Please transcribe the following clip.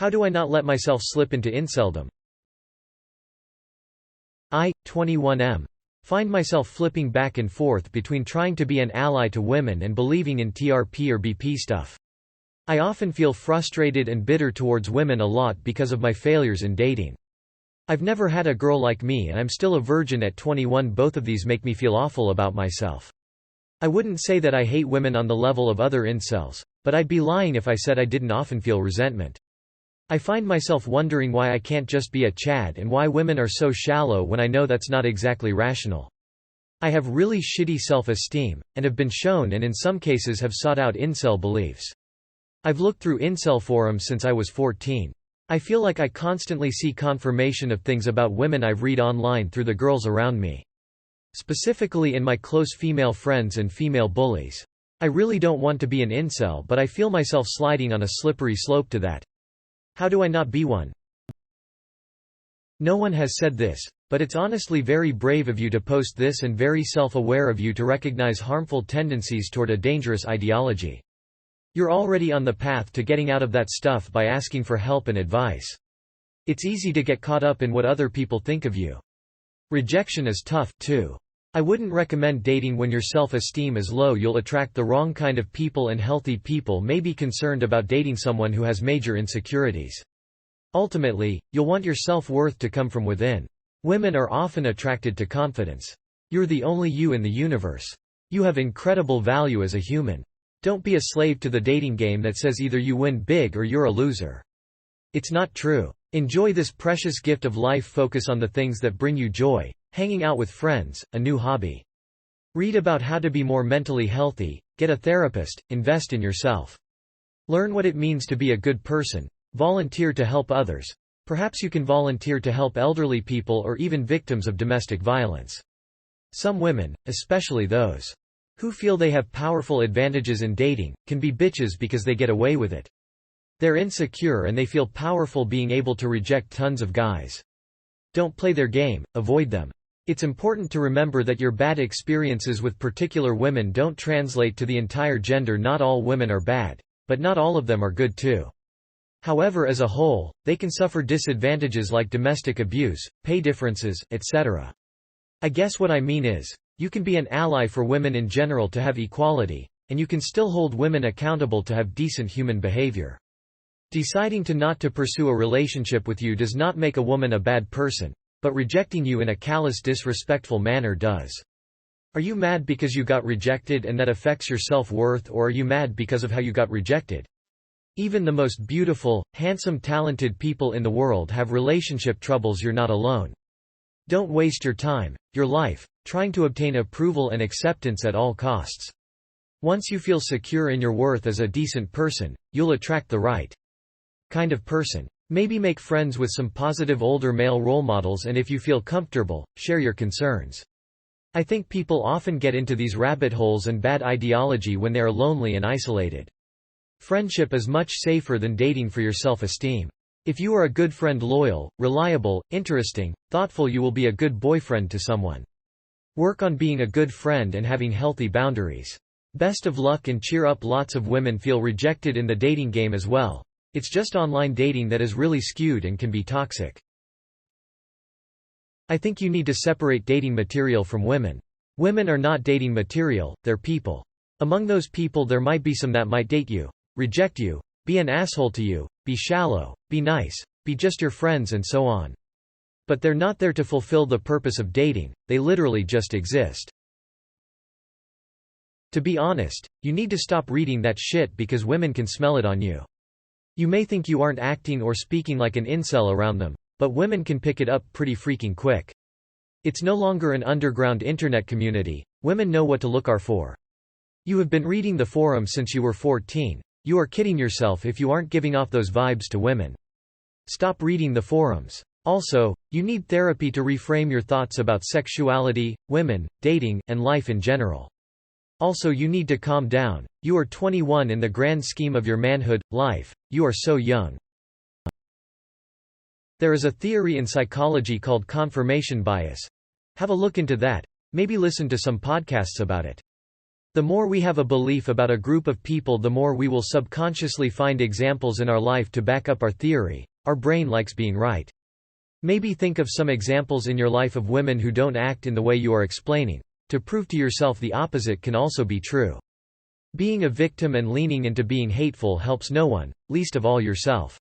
How do I not let myself slip into inceldom? 21M. Find myself flipping back and forth between trying to be an ally to women and believing in TRP or BP stuff. I often feel frustrated and bitter towards women a lot because of my failures in dating. I've never had a girl like me and I'm still a virgin at 21. Both of these make me feel awful about myself. I wouldn't say that I hate women on the level of other incels, but I'd be lying if I said I didn't often feel resentment. I find myself wondering why I can't just be a Chad and why women are so shallow when I know that's not exactly rational. I have really shitty self-esteem, and have been shown and in some cases have sought out incel beliefs. I've looked through incel forums since I was 14. I feel like I constantly see confirmation of things about women I've read online through the girls around me. Specifically in my close female friends and female bullies. I really don't want to be an incel, but I feel myself sliding on a slippery slope to that. How do I not be one? No one has said this, but it's honestly very brave of you to post this and very self-aware of you to recognize harmful tendencies toward a dangerous ideology. You're already on the path to getting out of that stuff by asking for help and advice. It's easy to get caught up in what other people think of you. Rejection is tough, too. I wouldn't recommend dating when your self-esteem is low. You'll attract the wrong kind of people, and healthy people may be concerned about dating someone who has major insecurities. Ultimately, you'll want your self-worth to come from within. Women are often attracted to confidence. You're the only you in the universe. You have incredible value as a human. Don't be a slave to the dating game that says either you win big or you're a loser. It's not true. Enjoy this precious gift of life. Focus on the things that bring you joy, hanging out with friends, a new hobby. Read about how to be more mentally healthy, get a therapist, invest in yourself. Learn what it means to be a good person. Volunteer to help others. Perhaps you can volunteer to help elderly people or even victims of domestic violence. Some women, especially those who feel they have powerful advantages in dating, can be bitches because they get away with it. They're insecure and they feel powerful being able to reject tons of guys. Don't play their game, avoid them. It's important to remember that your bad experiences with particular women don't translate to the entire gender. Not all women are bad, but not all of them are good too. However, as a whole, they can suffer disadvantages like domestic abuse, pay differences, etc. I guess what I mean is, you can be an ally for women in general to have equality, and you can still hold women accountable to have decent human behavior. Deciding to not to pursue a relationship with you does not make a woman a bad person, but rejecting you in a callous, disrespectful manner does. Are you mad because you got rejected and that affects your self-worth, or are you mad because of how you got rejected? Even the most beautiful, handsome, talented people in the world have relationship troubles. You're not alone. Don't waste your time, your life, trying to obtain approval and acceptance at all costs. Once you feel secure in your worth as a decent person, you'll attract the right kind of person. Maybe make friends with some positive older male role models, and if you feel comfortable, share your concerns. I think people often get into these rabbit holes and bad ideology when they are lonely and isolated. Friendship is much safer than dating for your self-esteem. If you are a good friend, loyal, reliable, interesting, thoughtful, you will be a good boyfriend to someone. Work on being a good friend and having healthy boundaries. Best of luck and cheer up. Lots of women feel rejected in the dating game as well. It's just online dating that is really skewed and can be toxic. I think you need to separate dating material from women. Women are not dating material, they're people. Among those people there might be some that might date you, reject you, be an asshole to you, be shallow, be nice, be just your friends and so on. But they're not there to fulfill the purpose of dating, they literally just exist. To be honest, you need to stop reading that shit because women can smell it on you. You may think you aren't acting or speaking like an incel around them, but women can pick it up pretty freaking quick. It's no longer an underground internet community, women know what to look out for. You have been reading the forum since you were 14. You are kidding yourself if you aren't giving off those vibes to women. Stop reading the forums. Also, you need therapy to reframe your thoughts about sexuality, women, dating, and life in general. Also, you need to calm down. You are 21 in the grand scheme of your manhood, life, you are so young. There is a theory in psychology called confirmation bias. Have a look into that, maybe listen to some podcasts about it. The more we have a belief about a group of people, the more we will subconsciously find examples in our life to back up our theory. Our brain likes being right. Maybe think of some examples in your life of women who don't act in the way you are explaining. To prove to yourself the opposite can also be true. Being a victim and leaning into being hateful helps no one, least of all yourself.